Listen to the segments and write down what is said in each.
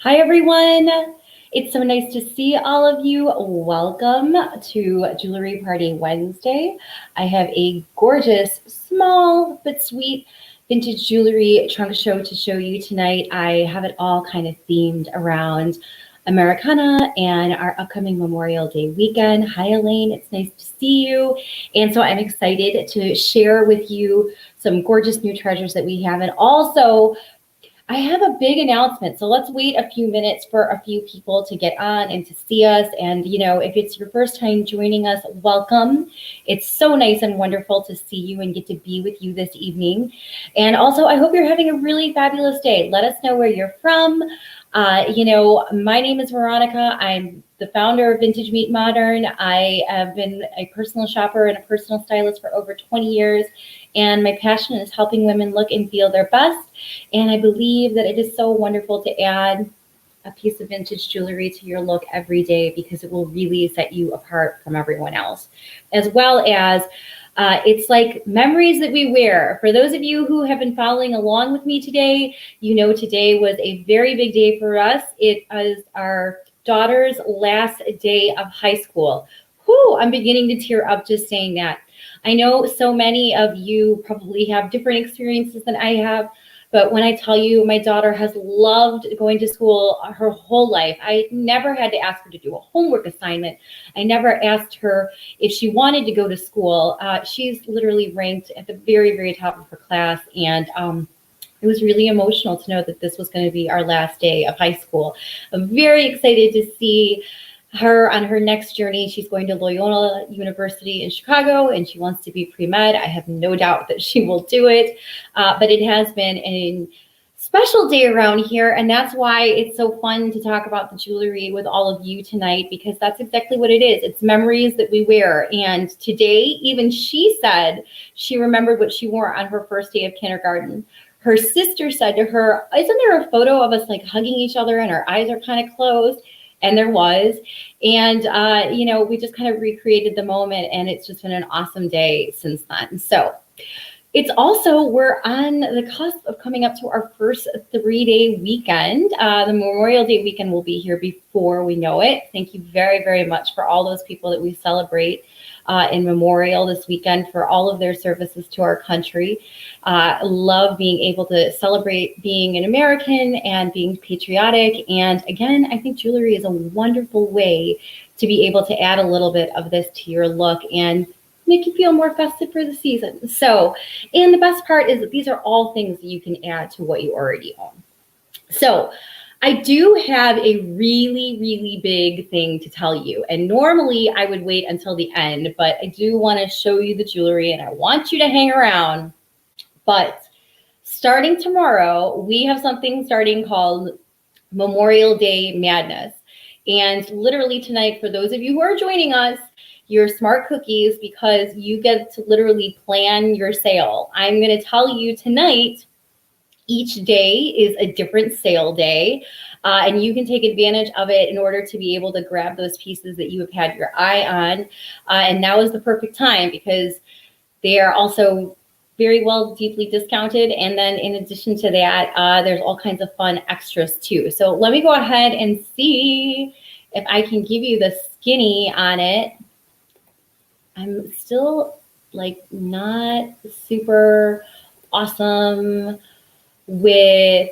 Hi, everyone. It's so nice to see all of you. Welcome to Jewelry Party Wednesday. I have a gorgeous, small but sweet vintage jewelry trunk show to show you tonight. I have it all kind of themed around Americana and our upcoming Memorial Day weekend. Hi, Elaine. It's nice to see you. And so I'm excited to share with you some gorgeous new treasures that we have. And also, I have a big announcement, so let's wait a few minutes for a few people to get on and to see us. And, if it's your first time joining us, welcome. It's so nice and wonderful to see you and get to be with you this evening. And also, I hope you're having a really fabulous day. Let us know where you're from. My name is Veronica. I'm the founder of Vintage Meet Modern. I have been a personal shopper and a personal stylist for over 20 years. And my passion is helping women look and feel their best. And I believe that it is so wonderful to add a piece of vintage jewelry to your look every day because it will really set you apart from everyone else. As well as it's like memories that we wear. For those of you who have been following along with me today, today was a very big day for us. It is our daughter's last day of high school. Whew, I'm beginning to tear up just saying that. I know so many of you probably have different experiences than I have, but when I tell you my daughter has loved going to school her whole life, I never had to ask her to do a homework assignment. I never asked her if she wanted to go to school. She's literally ranked at the very, very top of her class, and it was really emotional to know that this was going to be our last day of high school. I'm very excited to see her on her next journey. She's going to Loyola University in Chicago, and she wants to be pre-med. I have no doubt that she will do it, but it has been a special day around here, and that's why it's so fun to talk about the jewelry with all of you tonight, because that's exactly what it is. It's memories that we wear, and today, even she said she remembered what she wore on her first day of kindergarten. Her sister said to her, "Isn't there a photo of us like hugging each other and our eyes are kind of closed?" And there was. And, we just kind of recreated the moment, and it's just been an awesome day since then. So it's also, we're on the cusp of coming up to our first 3-day weekend. The Memorial Day weekend will be here before we know it. Thank you very, very much for all those people that we celebrate in Memorial this weekend for all of their services to our country. Love being able to celebrate being an American and being patriotic. And again, I think jewelry is a wonderful way to be able to add a little bit of this to your look and make you feel more festive for the season. So, and the best part is that these are all things that you can add to what you already own. So, I do have a really, really big thing to tell you. And normally I would wait until the end, but I do want to show you the jewelry and I want you to hang around. But starting tomorrow, we have something starting called Memorial Day Madness. And literally tonight, for those of you who are joining us, you're smart cookies because you get to literally plan your sale. I'm going to tell you tonight, each day is a different sale day, and you can take advantage of it in order to be able to grab those pieces that you have had your eye on. And now is the perfect time because they are also very well deeply discounted. And then in addition to that, there's all kinds of fun extras too. So let me go ahead and see if I can give you the skinny on it. I'm still like not super awesome with,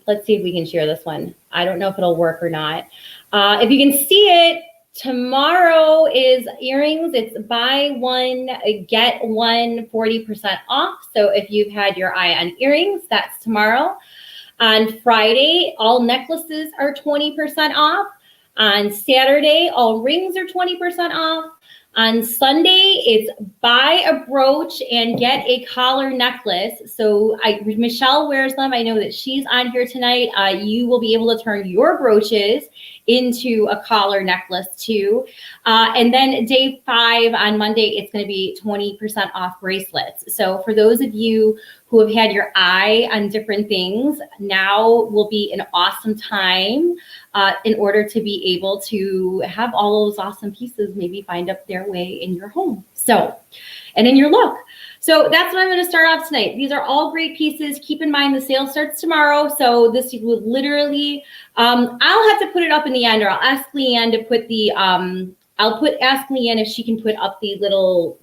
let's see if we can share this one. I don't know if it'll work or not. If you can see it, tomorrow is earrings. It's buy one, get one 40% off. So if you've had your eye on earrings, that's tomorrow. On Friday, all necklaces are 20% off. On Saturday, all rings are 20% off. On Sunday, it's buy a brooch and get a collar necklace. So Michelle wears them. I know that she's on here tonight. You will be able to turn your brooches into a collar necklace too. And then day 5 on Monday, it's going to be 20% off bracelets. So for those of you who have had your eye on different things, now will be an awesome time in order to be able to have all those awesome pieces maybe find up their way in your home. So, and in your look. So that's what I'm going to start off tonight. These are all great pieces. Keep in mind the sale starts tomorrow. So this will literally, I'll have to put it up in the end, or I'll ask Leanne to put the, ask Leanne if she can put up the little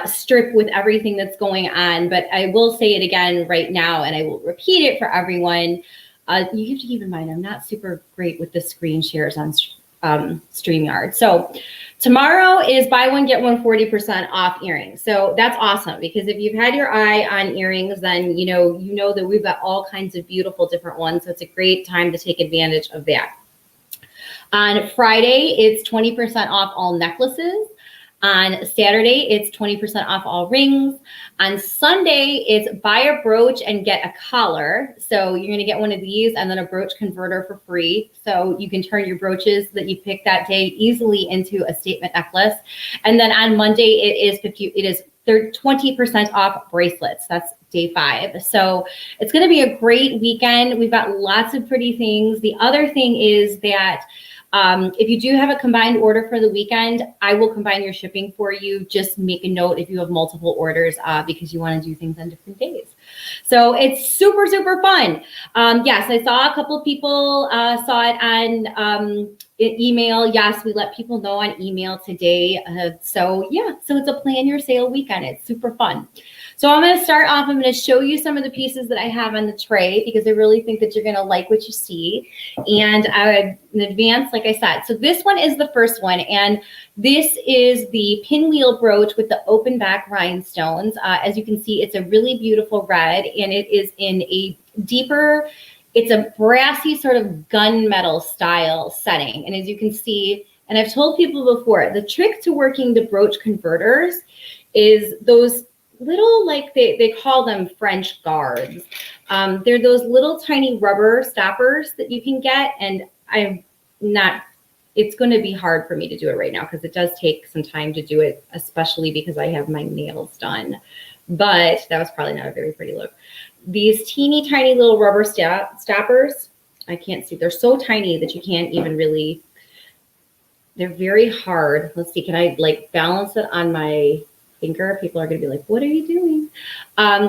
strip with everything that's going on. But I will say it again right now, and I will repeat it for everyone. You have to keep in mind, I'm not super great with the screen shares on StreamYard. So tomorrow is buy one, get one 40% off earrings. So that's awesome, because if you've had your eye on earrings, then you know that we've got all kinds of beautiful different ones. So it's a great time to take advantage of that. On Friday, it's 20% off all necklaces. On Saturday, it's 20% off all rings. On Sunday, it's buy a brooch and get a collar. So you're going to get one of these and then a brooch converter for free. So you can turn your brooches that you pick that day easily into a statement necklace. And then on Monday, it is 20% off bracelets. That's day 5. So it's going to be a great weekend. We've got lots of pretty things. The other thing is that if you do have a combined order for the weekend, I will combine your shipping for you. Just make a note if you have multiple orders because you want to do things on different days. So it's super, super fun. Yes, I saw a couple of people saw it on email. Yes, we let people know on email today. So it's a plan your sale weekend. It's super fun. So I'm going to start off. I'm going to show you some of the pieces that I have on the tray because I really think that you're going to like what you see. And in advance, like I said, so this one is the first one. And this is the pinwheel brooch with the open back rhinestones. As you can see, it's a really beautiful red, and it is in a deeper, it's a brassy sort of gunmetal style setting. And as you can see, and I've told people before, the trick to working the brooch converters is those little, like they call them French guards. They're those little tiny rubber stoppers that you can get. And it's going to be hard for me to do it right now because it does take some time to do it, especially because I have my nails done. But that was probably not a very pretty look. These teeny tiny little rubber stoppers, I can't see. They're so tiny that you can't even really, they're very hard. Let's see, can I like balance it on my finger? People are going to be like, what are you doing?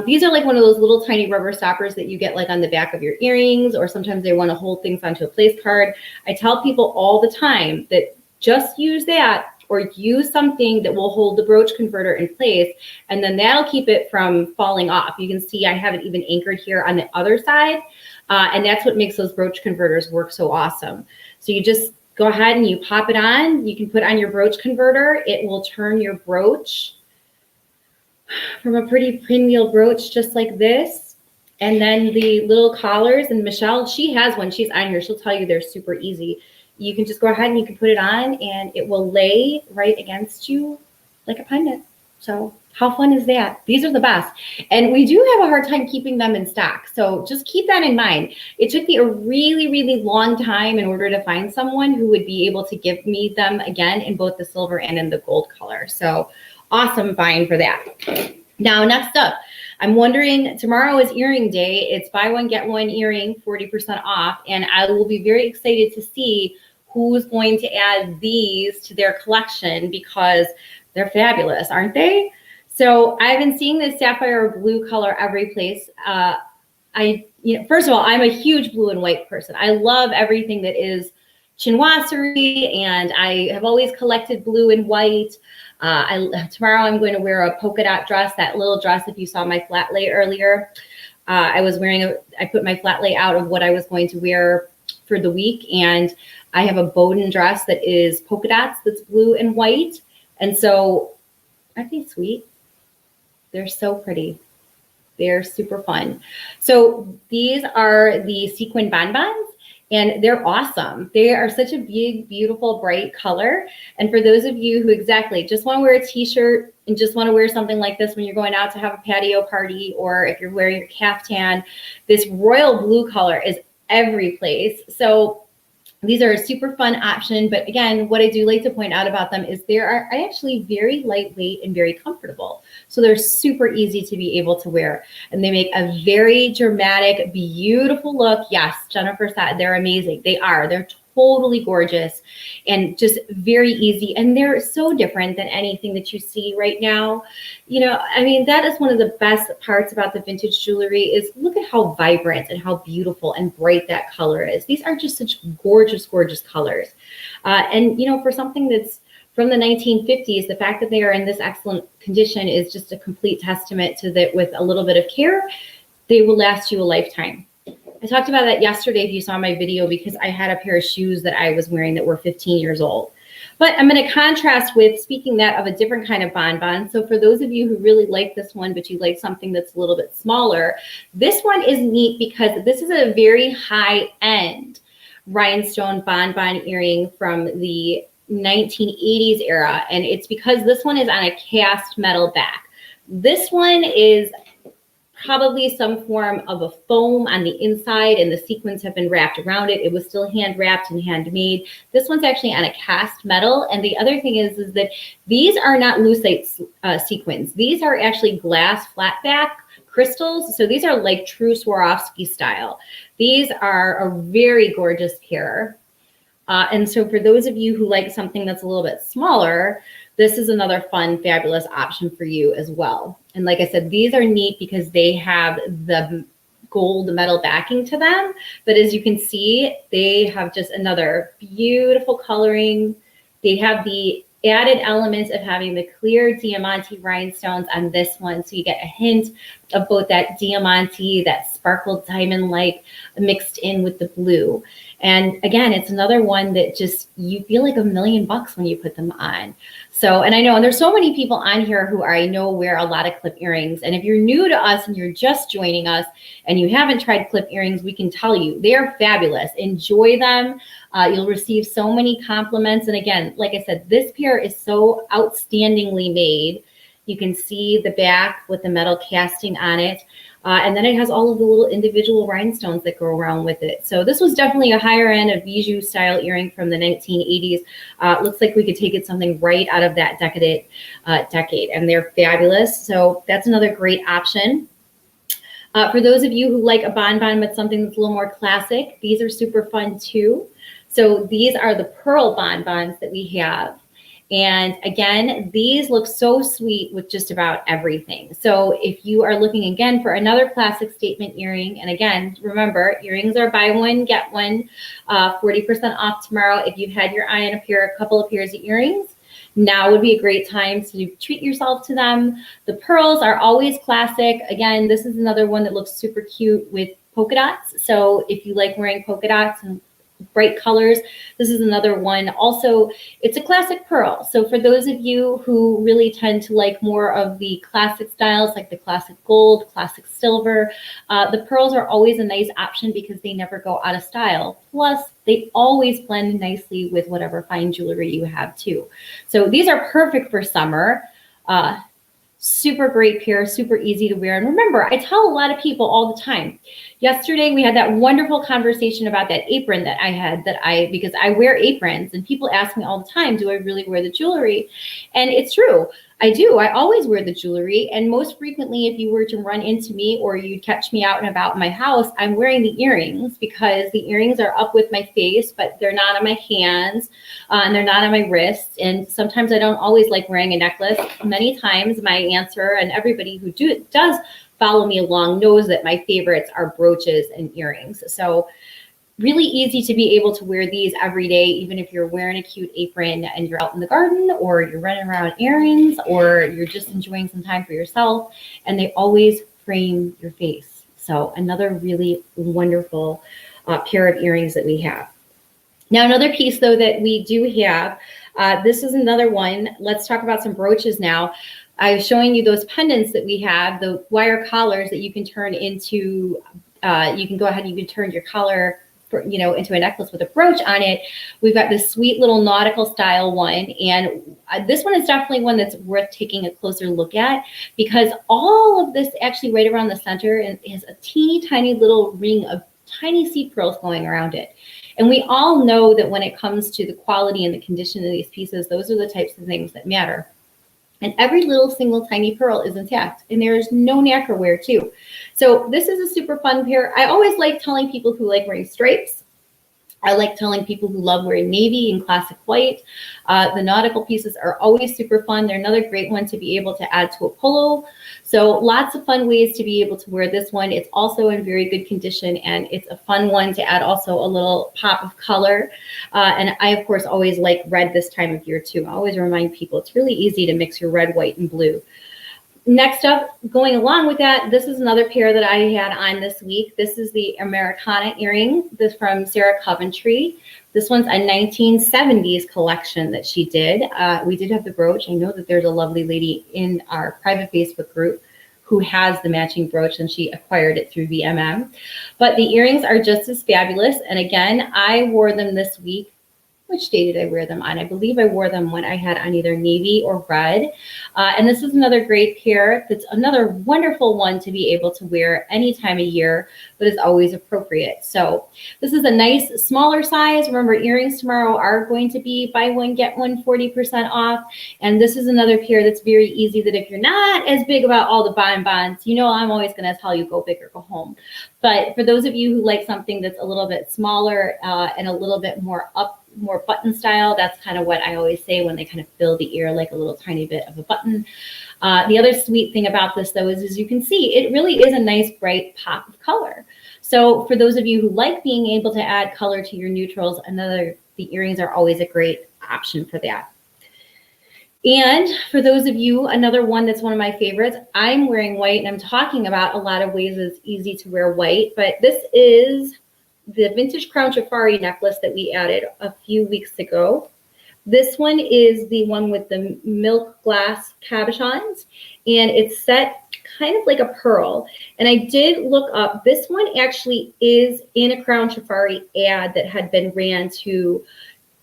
These are like one of those little tiny rubber stoppers that you get like on the back of your earrings, or sometimes they want to hold things onto a place card. I tell people all the time that just use that, or use something that will hold the brooch converter in place, and then that'll keep it from falling off. You can see I have it even anchored here on the other side, and that's what makes those brooch converters work so awesome. So you just go ahead and you pop it on. You can put on your brooch converter. It will turn your brooch from a pretty pinwheel brooch just like this. And then the little collars, and Michelle, she has one. She's on here. She'll tell you they're super easy. You can just go ahead and you can put it on, and it will lay right against you like a pendant. So how fun is that? These are the best. And we do have a hard time keeping them in stock. So just keep that in mind. It took me a really, really long time in order to find someone who would be able to give me them again in both the silver and in the gold color. So awesome find for that. Now, next up, I'm wondering, tomorrow is earring day. It's buy one, get one earring, 40% off. And I will be very excited to see who's going to add these to their collection because they're fabulous, aren't they? So I've been seeing this sapphire blue color every place. First of all, I'm a huge blue and white person. I love everything that is chinoiserie, and I have always collected blue and white. Tomorrow I'm going to wear a polka dot dress, that little dress if you saw my flat lay earlier. I put my flat lay out of what I was going to wear for the week, and I have a Bowden dress that is polka dots, that's blue and white. And so aren't they sweet? They're so pretty. They're super fun. So these are the sequin bonbons. And they're awesome. They are such a big, beautiful, bright color. And for those of you who just want to wear a t-shirt and just want to wear something like this when you're going out to have a patio party, or if you're wearing your caftan, this royal blue color is every place. So these are a super fun option. But again, what I do like to point out about them is they are actually very lightweight and very comfortable. So they're super easy to be able to wear. And they make a very dramatic, beautiful look. Yes, Jennifer said they're amazing. They are. They're totally gorgeous and just very easy. And they're so different than anything that you see right now. You know, I mean, that is one of the best parts about the vintage jewelry is look at how vibrant and how beautiful and bright that color is. These are just such gorgeous, gorgeous colors. And, you know, for something that's from the 1950s, the fact that they are in this excellent condition is just a complete testament to that with a little bit of care, they will last you a lifetime. I talked about that yesterday if you saw my video because I had a pair of shoes that I was wearing that were 15 years old. But I'm going to contrast with, speaking that, of a different kind of bonbon. So for those of you who really like this one, but you like something that's a little bit smaller, this one is neat because this is a very high-end rhinestone bonbon earring from the 1980s era. And it's because this one is on a cast metal back. This one is probably some form of a foam on the inside and the sequins have been wrapped around it. It was still hand wrapped and handmade. This one's actually on a cast metal. And the other thing is that these are not lucite sequins. These are actually glass flat back crystals. So these are like true Swarovski style. These are a very gorgeous pair. And so for those of you who like something that's a little bit smaller, this is another fun, fabulous option for you as well. And like I said, these are neat because they have the gold metal backing to them. But as you can see, they have just another beautiful coloring. They have the added element of having the clear diamante rhinestones on this one. So you get a hint of both that diamante, that sparkled diamond-like mixed in with the blue. And again, it's another one that just, you feel like $1 million when you put them on. So, and I know, and there's so many people on here who I know wear a lot of clip earrings. And if you're new to us and you're just joining us and you haven't tried clip earrings, we can tell you they are fabulous. Enjoy them. You'll receive so many compliments. And again, like I said, this pair is so outstandingly made. You can see the back with the metal casting on it. And then it has all of the little individual rhinestones that go around with it. So this was definitely a higher end of bijou style earring from the 1980s. Looks like we could take it something right out of that decade, and they're fabulous. So that's another great option. For those of you who like a bonbon with something that's a little more classic, these are super fun too. So these are the pearl bonbons that we have. And again, these look so sweet with just about everything. So if you are looking again for another classic statement earring, and again, remember, earrings are buy one, get one, 40% off tomorrow. If you've had your eye on a couple of pairs of earrings, now would be a great time to treat yourself to them. The pearls are always classic. Again, this is another one that looks super cute with polka dots. So if you like wearing polka dots and bright colors, this is another one. Also, it's a classic pearl. So for those of you who really tend to like more of the classic styles, like the classic gold, classic silver, the pearls are always a nice option because they never go out of style. Plus, they always blend nicely with whatever fine jewelry you have too. So these are perfect for summer. Super great pair, super easy to wear. And remember, I tell a lot of people all the time. Yesterday, we had that wonderful conversation about that apron that I had, because I wear aprons and people ask me all the time, do I really wear the jewelry? And it's true. I do. I always wear the jewelry. And most frequently, if you were to run into me or you'd catch me out and about in my house, I'm wearing the earrings because the earrings are up with my face, but they're not on my hands and they're not on my wrists. And sometimes I don't always like wearing a necklace. Many times my answer, and everybody who does follow me along knows that my favorites are brooches and earrings. So really easy to be able to wear these every day, even if you're wearing a cute apron and you're out in the garden or you're running around errands or you're just enjoying some time for yourself, and they always frame your face. So another really wonderful pair of earrings that we have. Now, another piece though that we do have, this is another one. Let's talk about some brooches now. I was showing you those pendants that we have, the wire collars that you can turn into, you can go ahead and you can turn your collar into a necklace with a brooch on it. We've got this sweet little nautical style one. And this one is definitely one that's worth taking a closer look at because all of this actually right around the center is a teeny tiny little ring of tiny seed pearls going around it. And we all know that when it comes to the quality and the condition of these pieces, those are the types of things that matter. And every little single tiny pearl is intact, and there is no nacre wear too. So this is a super fun pair. I always like telling people who like wearing stripes I like telling people who love wearing navy and classic white. The nautical pieces are always super fun. They're another great one to be able to add to a polo. So lots of fun ways to be able to wear this one. It's also in very good condition, and it's a fun one to add also a little pop of color. And I, of course, always like red this time of year too. I always remind people it's really easy to mix your red, white, and blue. Next up, going along with that, this is another pair that I had on this week. This is the Americana earring. This from Sarah Coventry. This one's a 1970s collection that she did. We did have the brooch. I know that there's a lovely lady in our private Facebook group who has the matching brooch, and she acquired it through VMM. But the earrings are just as fabulous. And again, I wore them this week. Which day did I wear them on? I believe I wore them when I had on either navy or red. And this is another great pair. That's another wonderful one to be able to wear any time of year, but is always appropriate. So this is a nice smaller size. Remember, earrings tomorrow are going to be buy one, get one 40% off. And this is another pair that's very easy, that if you're not as big about all the bonbons, you know I'm always going to tell you go big or go home. But for those of you who like something that's a little bit smaller and a little bit more button style, that's kind of what I always say when they kind of fill the ear like a little tiny bit of a button. The other sweet thing about this, though, is as you can see, it really is a nice bright pop of color. So for those of you who like being able to add color to your neutrals, the earrings are always a great option for that. And for those of you, another one that's one of my favorites, I'm wearing white, and I'm talking about a lot of ways it's easy to wear white, but this is the vintage crown Jafari necklace that we added a few weeks ago. This one is the one with the milk glass cabochons, and it's set kind of like a pearl. And I did look up, this one actually is in a crown Jafari ad that had been ran to,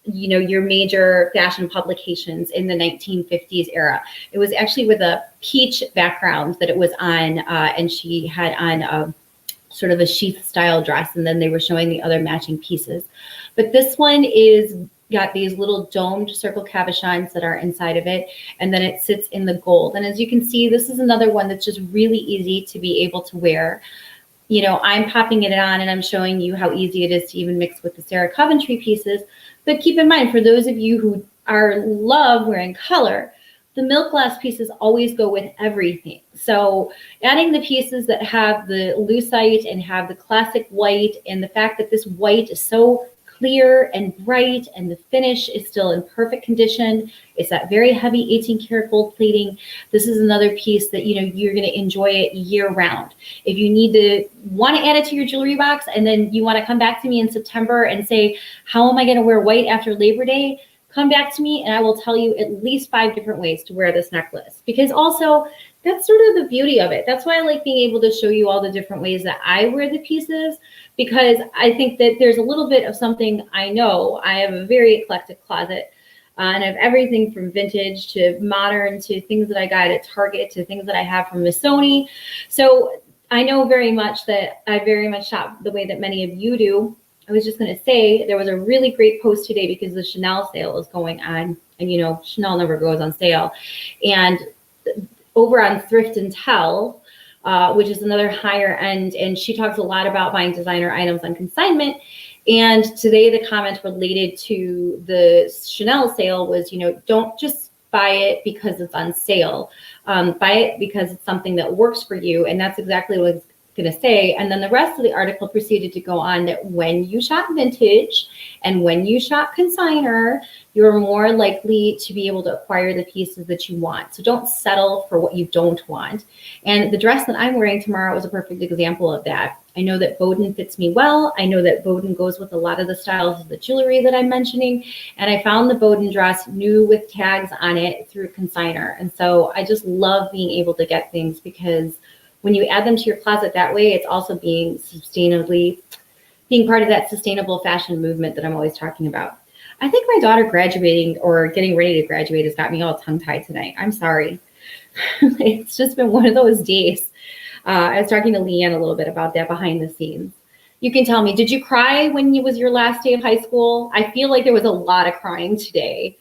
you know, your major fashion publications in the 1950s era. It was actually with a peach background that it was on, and she had on a sort of a sheath style dress, and then they were showing the other matching pieces. But this one is got these little domed circle cabochons that are inside of it, and then it sits in the gold. And as you can see, this is another one that's just really easy to be able to wear. You know, I'm popping it on and I'm showing you how easy it is to even mix with the Sarah Coventry pieces. But keep in mind, for those of you who love wearing color, the milk glass pieces always go with everything. So adding the pieces that have the lucite and have the classic white, and the fact that this white is so clear and bright, and the finish is still in perfect condition. It's that very heavy 18-karat gold plating. This is another piece that, you know, you're going to enjoy it year round. If you want to add it to your jewelry box, and then you want to come back to me in September and say, how am I going to wear white after Labor Day? Come back to me and I will tell you at least 5 different ways to wear this necklace, because also that's sort of the beauty of it. That's why I like being able to show you all the different ways that I wear the pieces, because I think that there's a little bit of something. I know I have a very eclectic closet, and I have everything from vintage to modern to things that I got at Target to things that I have from Missoni. So I know very much that I very much shop the way that many of you do. I was just going to say, there was a really great post today because the Chanel sale is going on, and you know, Chanel never goes on sale. And over on Thrift and Tell, which is another higher end, and she talks a lot about buying designer items on consignment. And today the comment related to the Chanel sale was, you know, don't just buy it because it's on sale. Buy it because it's something that works for you. And that's exactly what going to say. And then the rest of the article proceeded to go on that when you shop vintage and when you shop consigner, you're more likely to be able to acquire the pieces that you want. So don't settle for what you don't want. And the dress that I'm wearing tomorrow is a perfect example of that. I know that Bowden fits me well. I know that Bowden goes with a lot of the styles of the jewelry that I'm mentioning. And I found the Bowden dress new with tags on it through consigner. And so I just love being able to get things, because when you add them to your closet that way, it's also being part of that sustainable fashion movement that I'm always talking about. I think my daughter graduating or getting ready to graduate has got me all tongue-tied tonight. I'm sorry. It's just been one of those days. I was talking to Leanne a little bit about that behind the scenes. You can tell me, did you cry when it was your last day of high school? I feel like there was a lot of crying today.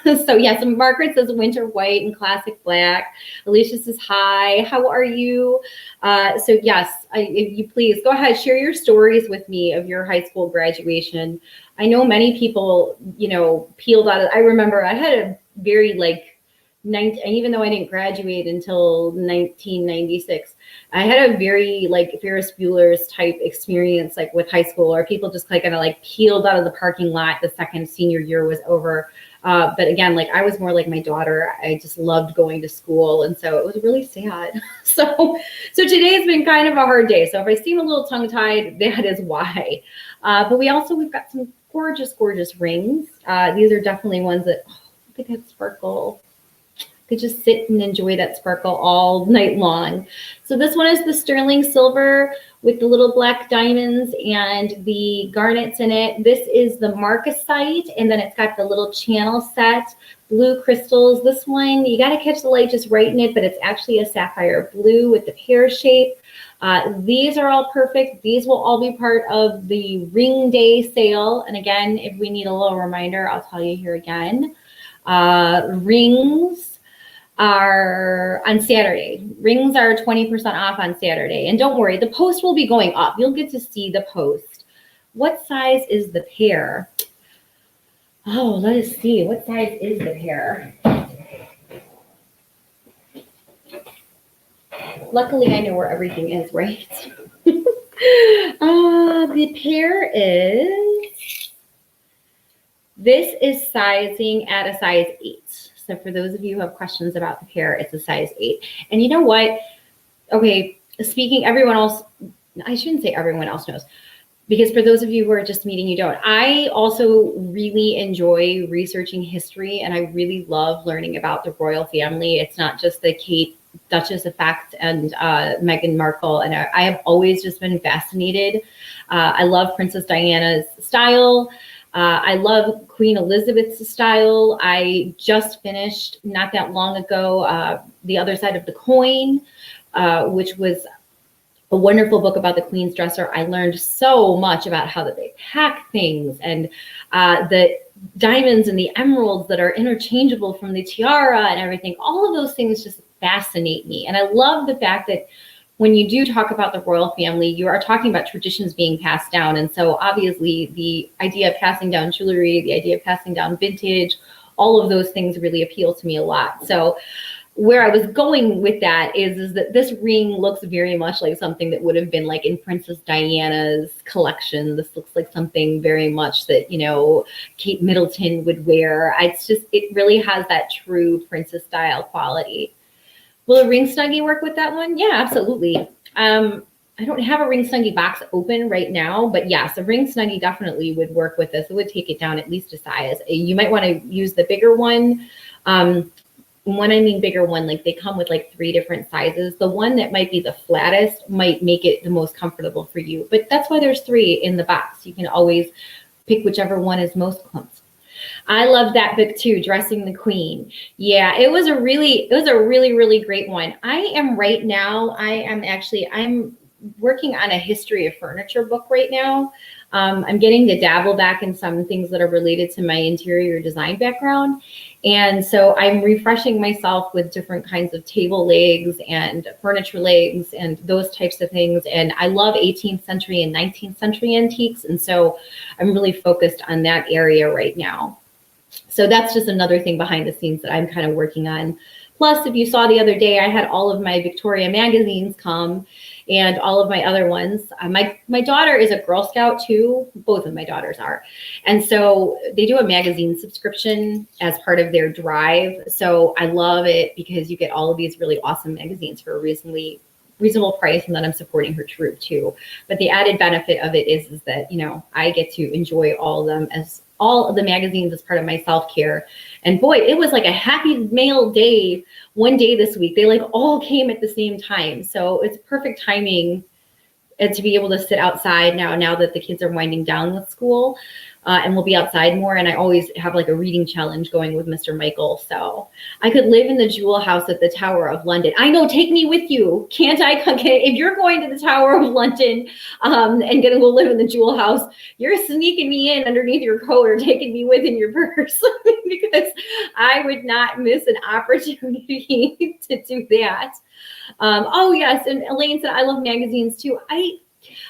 So yes, Margaret says winter white and classic black. Alicia says hi, how are you? So yes, if you please go ahead, share your stories with me of your high school graduation. I know many people, peeled out of, I remember I had a very even though I didn't graduate until 1996, I had a very Ferris Bueller's type experience with high school, or people just kind of peeled out of the parking lot the second senior year was over. But again, I was more like my daughter. I just loved going to school, and so it was really sad. So today's been kind of a hard day. So if I seem a little tongue-tied, that is why. But we've got some gorgeous, gorgeous rings. These are definitely ones that look at that sparkle. Could just sit and enjoy that sparkle all night long. So this one is the sterling silver with the little black diamonds and the garnets in it. This is the marcasite, and then it's got the little channel set, blue crystals. This one, you got to catch the light just right in it, but it's actually a sapphire blue with the pear shape. These are all perfect. These will all be part of the ring day sale. And again, if we need a little reminder, I'll tell you here again. Rings are on Saturday. Rings are 20% off on Saturday. And don't worry, the post will be going up. You'll get to see the post. What size is the pair? Oh, let us see. What size is the pair? Luckily, I know where everything is, right? The pair this is sizing at a size 8. So for those of you who have questions about the pair, it's a size 8. And you know what? Okay, everyone else, I shouldn't say everyone else knows, because for those of you who are just meeting, you don't. I also really enjoy researching history, and I really love learning about the royal family. It's not just the Kate Duchess effect and Meghan Markle, and I have always just been fascinated. I love Princess Diana's style. I love Queen Elizabeth's style. I just finished not that long ago, The Other Side of the Coin, which was a wonderful book about the Queen's dresser. I learned so much about how that they pack things, and the diamonds and the emeralds that are interchangeable from the tiara and everything. All of those things just fascinate me. And I love the fact that when you do talk about the royal family, you are talking about traditions being passed down. And so obviously the idea of passing down jewelry, the idea of passing down vintage, all of those things really appeal to me a lot. So where I was going with that is that this ring looks very much like something that would have been in Princess Diana's collection. This looks like something very much that, Kate Middleton would wear. It really has that true princess style quality. Will a ring snuggie work with that one? Yeah, absolutely. I don't have a ring snuggie box open right now, but yes, a ring snuggie definitely would work with this. It would take it down at least a size. You might want to use the bigger one. When I mean bigger one, they come with 3 different sizes. The one that might be the flattest might make it the most comfortable for you, but that's why there's 3 in the box. You can always pick whichever one is most comfortable. I love that book too, Dressing the Queen. Yeah, it was a really, really great one. I'm working on a history of furniture book right now. I'm getting to dabble back in some things that are related to my interior design background. And so I'm refreshing myself with different kinds of table legs and furniture legs and those types of things. And I love 18th century and 19th century antiques. And so I'm really focused on that area right now. So that's just another thing behind the scenes that I'm kind of working on. Plus, if you saw the other day, I had all of my Victoria magazines come and all of my other ones. My daughter is a Girl Scout too. Both of my daughters are. And so they do a magazine subscription as part of their drive. So I love it because you get all of these really awesome magazines for a reasonable price, and then I'm supporting her troop too. But the added benefit of it is that, I get to enjoy all of them, as all of the magazines as part of my self-care. And boy, it was like a happy mail day one day this week. They all came at the same time. So it's perfect timing and to be able to sit outside now that the kids are winding down with school. and we'll be outside more. And I always have like a reading challenge going with Mr. Michael. So I could live in the Jewel House at the Tower of London. I know, take me with you. Can't I? If you're going to the Tower of London and going to go live in the Jewel House, you're sneaking me in underneath your coat or taking me with in your purse because I would not miss an opportunity to do that. Oh, yes. And Elaine said, I love magazines too.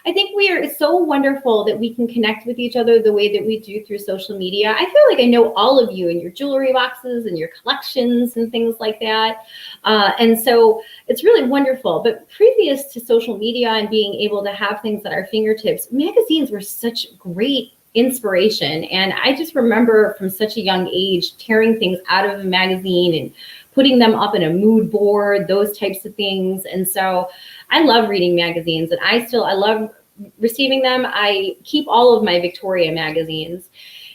I think it's so wonderful that we can connect with each other the way that we do through social media. I feel like I know all of you and your jewelry boxes and your collections and things like that. And so it's really wonderful. But previous to social media and being able to have things at our fingertips, magazines were such great inspiration. And I just remember from such a young age tearing things out of a magazine and putting them up in a mood board, those types of things. And so I love reading magazines, and I love receiving them. I keep all of my Victoria magazines,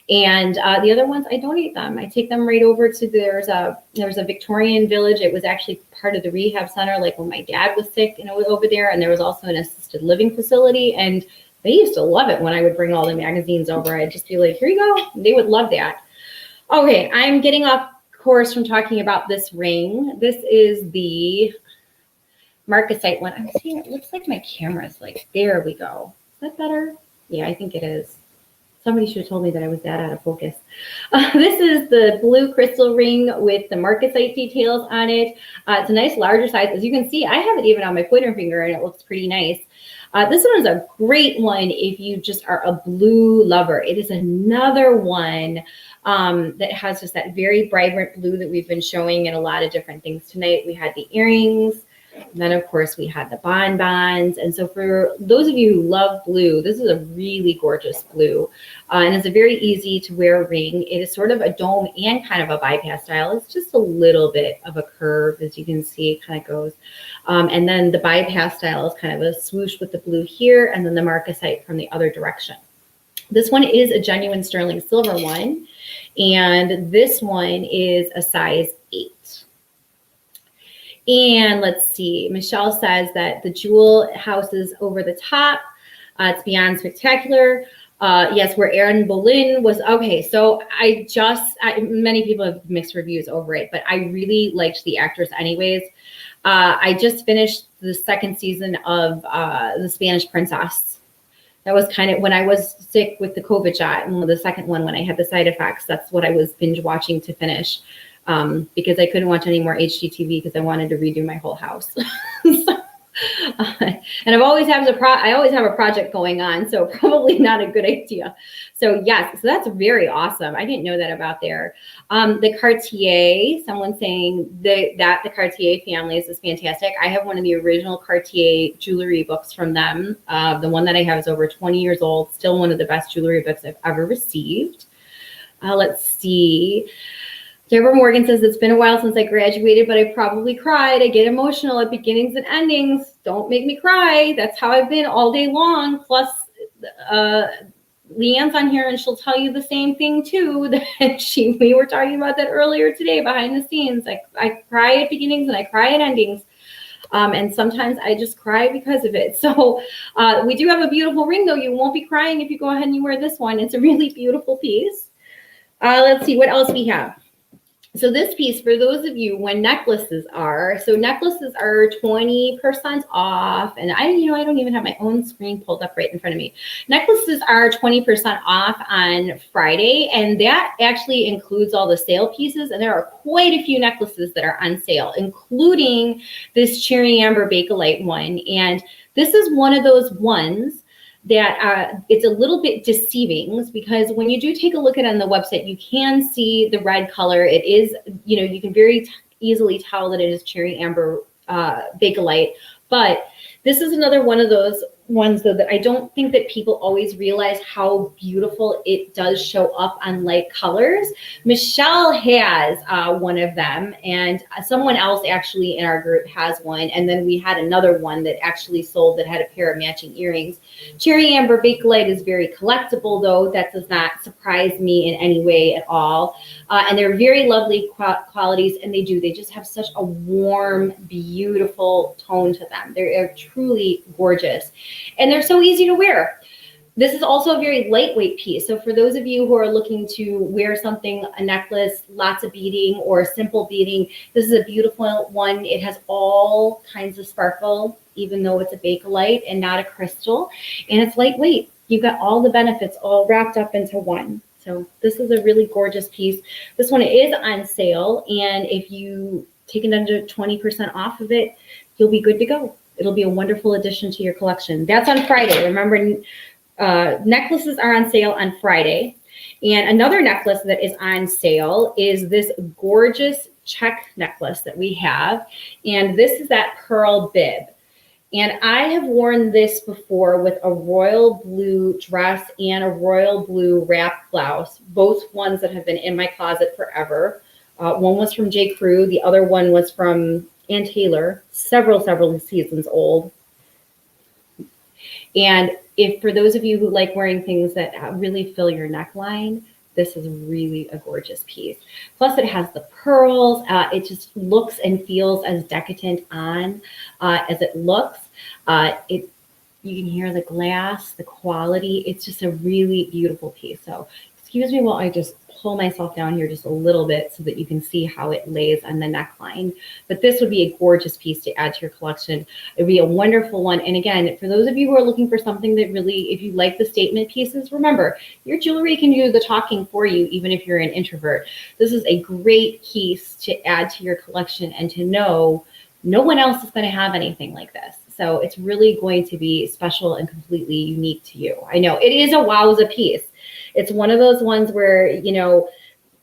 and the other ones, I donate them. I take them right over to, there's a Victorian village. It was actually part of the rehab center, like when my dad was sick, and it was over there. And there was also an assisted living facility, and they used to love it when I would bring all the magazines over. I'd just be like, here you go. They would love that. Okay, I'm getting off course from talking about this ring. This is the Marcasite one. I'm seeing it looks like my camera's like, there we go. Is that better? Yeah, I think it is. Somebody should have told me that I was that out of focus. This is the blue crystal ring with the Marcasite details on it. It's a nice larger size. As you can see, I have it even on my pointer finger and it looks pretty nice. This one is a great one if you just are a blue lover. It is another one that has just that very vibrant blue that we've been showing in a lot of different things tonight. We had the earrings, and then of course we had the bonbons. And so for those of you who love blue, this is a really gorgeous blue. And it's a very easy to wear ring. It is sort of a dome and kind of a bypass style. It's just a little bit of a curve, as you can see, it kind of goes. And then the bypass style is kind of a swoosh with the blue here, and then the Marcasite from the other direction. This one is a genuine sterling silver one, and this one is a size 8. And let's see, Michelle says that the jewel house is over the top. It's beyond spectacular. Yes, where Aaron Boleyn was. Okay, so many people have mixed reviews over it, but I really liked the actress anyways. I just finished the second season of The Spanish Princess. That was kind of when I was sick with the COVID shot, and the second one when I had the side effects. That's what I was binge watching to finish, because I couldn't watch any more HGTV because I wanted to redo my whole house. And I always have a project going on, so probably not a good idea. So yes, so that's very awesome. I didn't know that about there. The Cartier, someone saying the Cartier family is fantastic. I have one of the original Cartier jewelry books from them. The one that I have is over 20 years old, still one of the best jewelry books I've ever received. Let's see. Deborah Morgan says, it's been a while since I graduated, but I probably cried. I get emotional at beginnings and endings. Don't make me cry. That's how I've been all day long. Plus, Leanne's on here and she'll tell you the same thing too. That we were talking about that earlier today behind the scenes. I cry at beginnings and I cry at endings. And sometimes I just cry because of it. So we do have a beautiful ring though. You won't be crying if you go ahead and you wear this one. It's a really beautiful piece. Let's see what else we have. So this piece, for those of you, when necklaces are 20% off, and I don't even have my own screen pulled up right in front of me. Necklaces are 20% off on Friday, and that actually includes all the sale pieces, and there are quite a few necklaces that are on sale, including this Cherry Amber Bakelite one. And this is one of those ones that it's a little bit deceiving, because when you do take a look at it on the website, you can see the red color. It is, you can very easily tell that it is Cherry Amber Bakelite. But this is another one of those ones, though, that I don't think that people always realize how beautiful it does show up on light colors. Michelle has one of them, and someone else actually in our group has one. And then we had another one that actually sold that had a pair of matching earrings. Cherry Amber Bakelite is very collectible, though. That does not surprise me in any way at all. And they're very lovely qualities, and they just have such a warm, beautiful tone to them. They're truly gorgeous. And they're so easy to wear. This is also a very lightweight piece. So for those of you who are looking to wear something, a necklace, lots of beading or simple beading, this is a beautiful one. It has all kinds of sparkle, even though it's a Bakelite and not a crystal, and it's lightweight. You've got all the benefits all wrapped up into one. So this is a really gorgeous piece. This one is on sale, and if you take it under 20% off of it, you'll be good to go. It'll be a wonderful addition to your collection. That's on Friday. Remember, necklaces are on sale on Friday. And another necklace that is on sale is this gorgeous check necklace that we have. And this is that pearl bib. And I have worn this before with a royal blue dress and a royal blue wrap blouse, both ones that have been in my closet forever. One was from J. Crew. The other one was from Ann Taylor, several seasons old. And if for those of you who like wearing things that really fill your neckline, this is really a gorgeous piece. Plus it has the pearls. It just looks and feels as decadent on as it looks. You can hear the glass, the quality. It's just a really beautiful piece. So excuse me while I just pull myself down here just a little bit so that you can see how it lays on the neckline. But this would be a gorgeous piece to add to your collection. It would be a wonderful one. And again, for those of you who are looking for something that really, if you like the statement pieces, remember, your jewelry can do the talking for you, even if you're an introvert. This is a great piece to add to your collection and to know no one else is going to have anything like this. So it's really going to be special and completely unique to you. I know it is a wowza piece. It's one of those ones where, you know,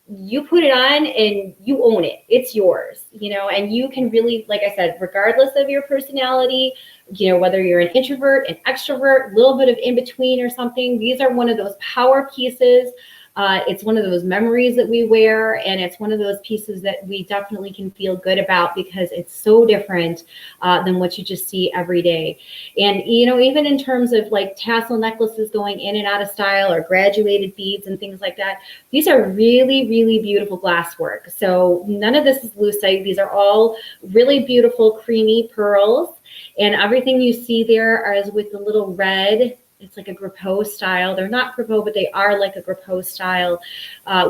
you put it on and you own it. It's yours, you know, and you can really, like I said, regardless of your personality, you know, whether you're an introvert, an extrovert, a little bit of in between or something, these are one of those power pieces. It's one of those memories that we wear, and it's one of those pieces that we definitely can feel good about because it's so different than what you just see every day. And, you know, even in terms of like tassel necklaces going in and out of style or graduated beads and things like that, these are really, really beautiful glass work. So none of this is lucite. These are all really beautiful, creamy pearls, and everything you see there is with the little red. It's like a Grappo style. They're not Grappo, but they are like a Grappo style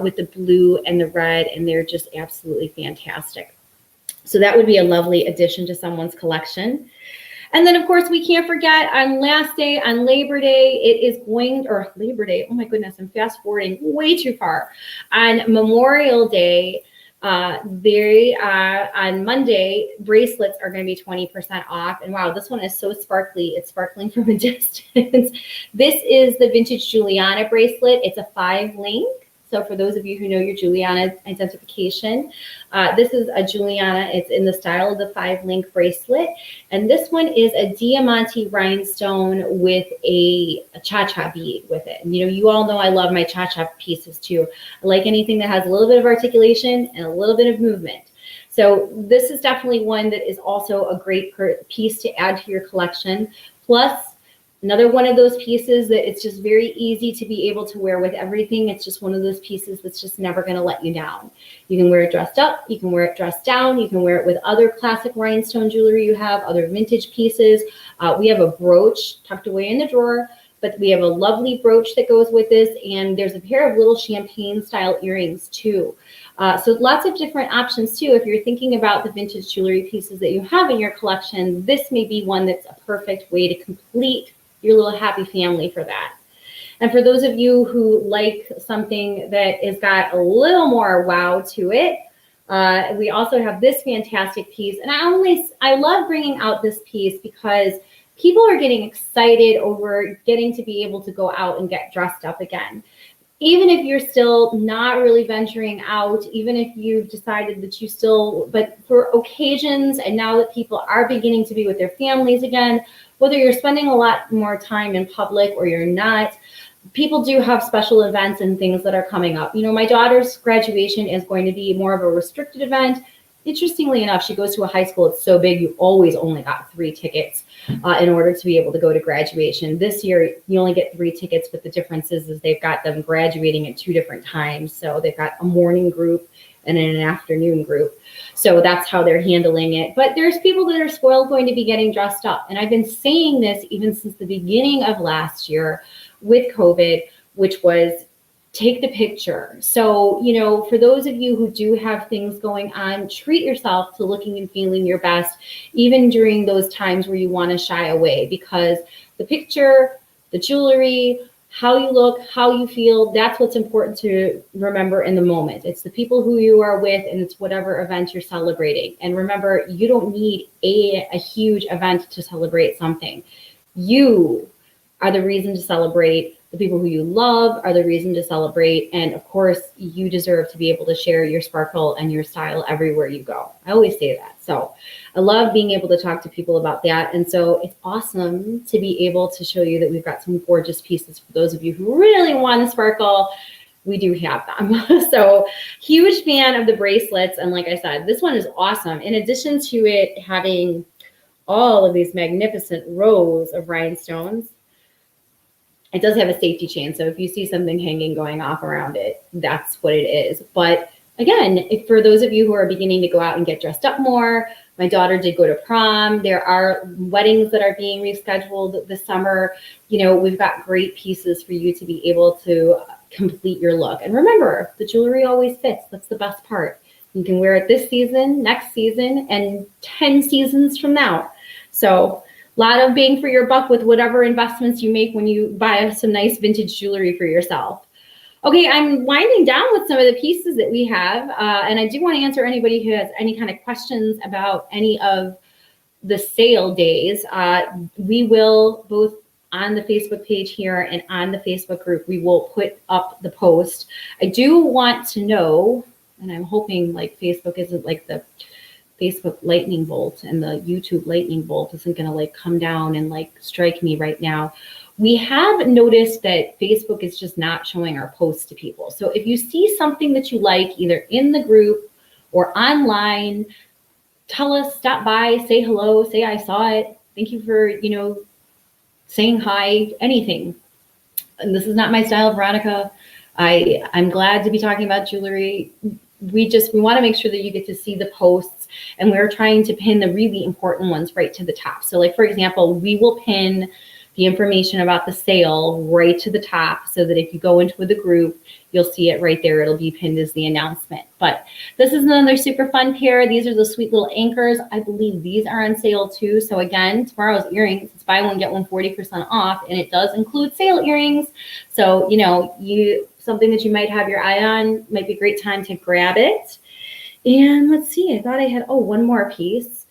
with the blue and the red, and they're just absolutely fantastic. So that would be a lovely addition to someone's collection. And then, of course, we can't forget on last day, on Labor Day, it is going, or Labor Day, oh my goodness, I'm fast forwarding way too far. On Memorial Day, on Monday, bracelets are going to be 20% off. And wow, this one is so sparkly. It's sparkling from a distance. This is the vintage Giuliana bracelet. It's a 5-link. So for those of you who know your Giuliana identification, this is a Giuliana. It's in the style of the 5-link bracelet. And this one is a diamante rhinestone with a cha-cha bead with it. And, you know, you all know I love my cha-cha pieces too. I like anything that has a little bit of articulation and a little bit of movement. So this is definitely one that is also a great piece to add to your collection. Plus, another one of those pieces that it's just very easy to be able to wear with everything. It's just one of those pieces that's just never going to let you down. You can wear it dressed up. You can wear it dressed down. You can wear it with other classic rhinestone jewelry you have, other vintage pieces. We have a brooch tucked away in the drawer, but we have a lovely brooch that goes with this. And there's a pair of little champagne style earrings too. So lots of different options too. If you're thinking about the vintage jewelry pieces that you have in your collection, this may be one that's a perfect way to complete your little happy family for that. And for those of you who like something that has got a little more wow to it, we also have this fantastic piece. And I love bringing out this piece because people are getting excited over getting to be able to go out and get dressed up again. Even if you're still not really venturing out, even if you've decided that you still, but for occasions, and now that people are beginning to be with their families again, whether you're spending a lot more time in public or you're not, people do have special events and things that are coming up. You know, my daughter's graduation is going to be more of a restricted event. Interestingly enough, she goes to a high school. It's so big, you always only got 3 tickets in order to be able to go to graduation. This year, you only get 3 tickets, but the difference is they've got them graduating at 2 different times. So they've got a morning group and an afternoon group. So that's how they're handling it. But there's people that are spoiled going to be getting dressed up. And I've been saying this even since the beginning of last year with COVID, which was take the picture. So, for those of you who do have things going on, treat yourself to looking and feeling your best, even during those times where you want to shy away, because the picture, the jewelry, how you look, how you feel, that's what's important to remember in the moment. It's the people who you are with, and it's whatever event you're celebrating. And remember, you don't need a huge event to celebrate something. You are the reason to celebrate. The people who you love are the reason to celebrate. And of course, you deserve to be able to share your sparkle and your style everywhere you go. I always say that. So I love being able to talk to people about that. And so it's awesome to be able to show you that we've got some gorgeous pieces for those of you who really want to sparkle. We do have them. So huge fan of the bracelets. And like I said, this one is awesome. In addition to it having all of these magnificent rows of rhinestones, it does have a safety chain. So if you see something hanging going off around it, that's what it is. But again, for those of you who are beginning to go out and get dressed up more, my daughter did go to prom. There are weddings that are being rescheduled this summer. We've got great pieces for you to be able to complete your look. And remember, the jewelry always fits. That's the best part. You can wear it this season, next season, and 10 seasons from now. So a lot of bang for your buck with whatever investments you make when you buy some nice vintage jewelry for yourself. Okay, I'm winding down with some of the pieces that we have, and I do want to answer anybody who has any kind of questions about any of the sale days. We will, both on the Facebook page here and on the Facebook group, we will put up the post. I do want to know, and I'm hoping like Facebook isn't like the Facebook lightning bolt and the YouTube lightning bolt isn't going to like come down and like strike me right now. We have noticed that Facebook is just not showing our posts to people. So if you see something that you like, either in the group or online, tell us, stop by, say hello, say I saw it. Thank you for, saying hi, anything. And this is not my style, Veronica. I'm glad to be talking about jewelry. We want to make sure that you get to see the posts, and we're trying to pin the really important ones right to the top. So like, for example, we will pin the information about the sale right to the top so that if you go into the group, you'll see it right there. It'll be pinned as the announcement. But this is another super fun pair. These are the sweet little anchors. I believe these are on sale too. So again, tomorrow's earrings, it's buy one, get one 40% off, and it does include sale earrings. So, something that you might have your eye on, might be a great time to grab it. And let's see, I thought I had, one more piece.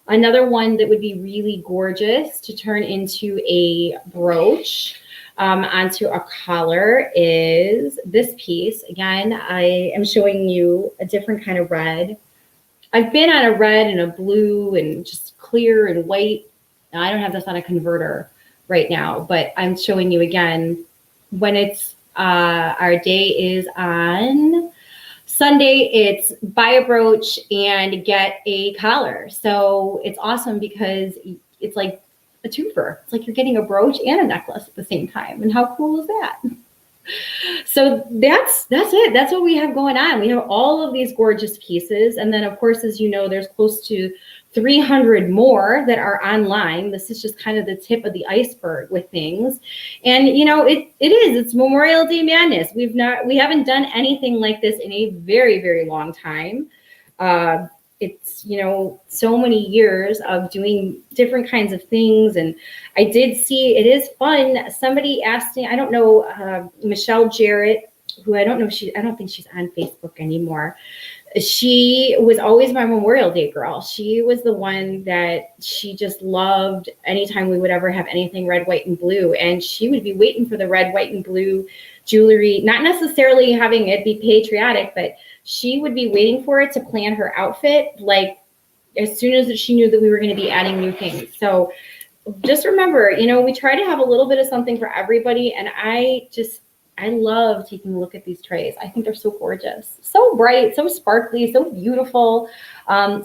Another one that would be really gorgeous to turn into a brooch onto a collar is this piece. Again, I am showing you a different kind of red. I've been on a red and a blue and just clear and white. Now, I don't have this on a converter right now, but I'm showing you again when it's our day is on Sunday, it's buy a brooch and get a collar. So it's awesome because it's like a twofer. It's like you're getting a brooch and a necklace at the same time. And how cool is that? So that's it. That's what we have going on. We have all of these gorgeous pieces. And then, of course, as you know, there's close to 300 more that are online. This is just kind of the tip of the iceberg with things. And, it's Memorial Day madness. We haven't done anything like this in a very, very long time. It's, so many years of doing different kinds of things. And I did see, it is fun. Somebody asked me, I don't know, Michelle Jarrett, who I don't think she's on Facebook anymore. She was always my Memorial Day girl. She was the one that she just loved anytime we would ever have anything red, white, and blue. And she would be waiting for the red, white, and blue jewelry, not necessarily having it be patriotic, but she would be waiting for it to plan her outfit, like as soon as she knew that we were going to be adding new things. So just remember, we try to have a little bit of something for everybody. And I love taking a look at these trays. I think they're so gorgeous, so bright, so sparkly, so beautiful,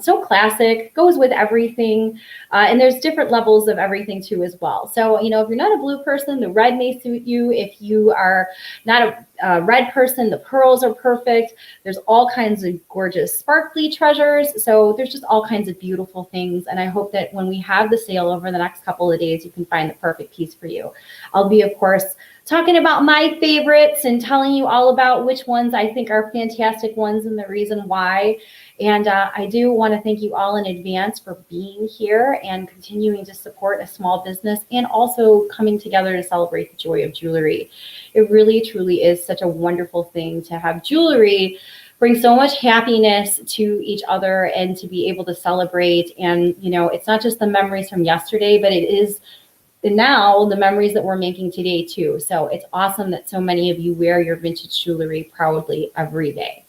so classic, goes with everything. And there's different levels of everything too as well. So, if you're not a blue person, the red may suit you. If you are not a red person, the pearls are perfect. There's all kinds of gorgeous sparkly treasures. So there's just all kinds of beautiful things. And I hope that when we have the sale over the next couple of days, you can find the perfect piece for you. I'll be, of course, talking about my favorites and telling you all about which ones I think are fantastic ones and the reason why. And I do want to thank you all in advance for being here and continuing to support a small business and also coming together to celebrate the joy of jewelry. It really, truly is such a wonderful thing to have jewelry bring so much happiness to each other and to be able to celebrate. And, you know, it's not just the memories from yesterday, but it is now the memories that we're making today too. So it's awesome that so many of you wear your vintage jewelry proudly every day.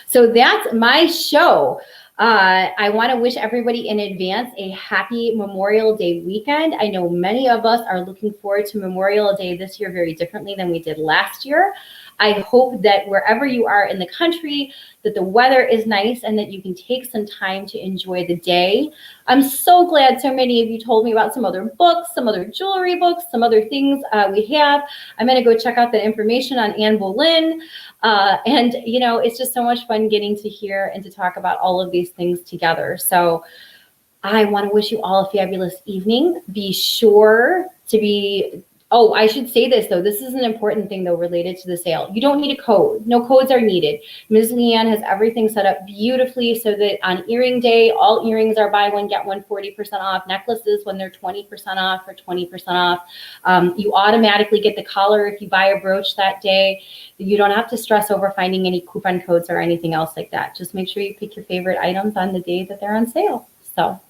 So that's my show. I want to wish everybody in advance a happy Memorial Day weekend. I know many of us are looking forward to Memorial Day this year very differently than we did last year. I hope that wherever you are in the country, that the weather is nice and that you can take some time to enjoy the day. I'm so glad so many of you told me about some other books, some other jewelry books, some other things we have. I'm going to go check out that information on Anne Boleyn. And, you know, it's just so much fun getting to hear and to talk about all of these things together. So I want to wish you all a fabulous evening. Be sure to be... Oh, I should say this, though. This is an important thing, though, related to the sale. You don't need a code. No codes are needed. Ms. Leanne has everything set up beautifully so that on earring day, all earrings are buy one, get one 40% off. Necklaces, when they're 20% off or 20% off. You automatically get the collar if you buy a brooch that day. You don't have to stress over finding any coupon codes or anything else like that. Just make sure you pick your favorite items on the day that they're on sale. So,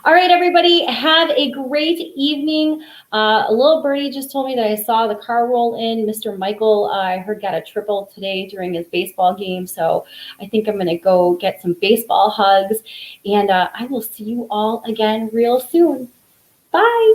all right, everybody, have a great evening. A little birdie just told me that I saw the car roll in. Mr. Michael, I heard, got a triple today during his baseball game. So I think I'm going to go get some baseball hugs. And I will see you all again real soon. Bye.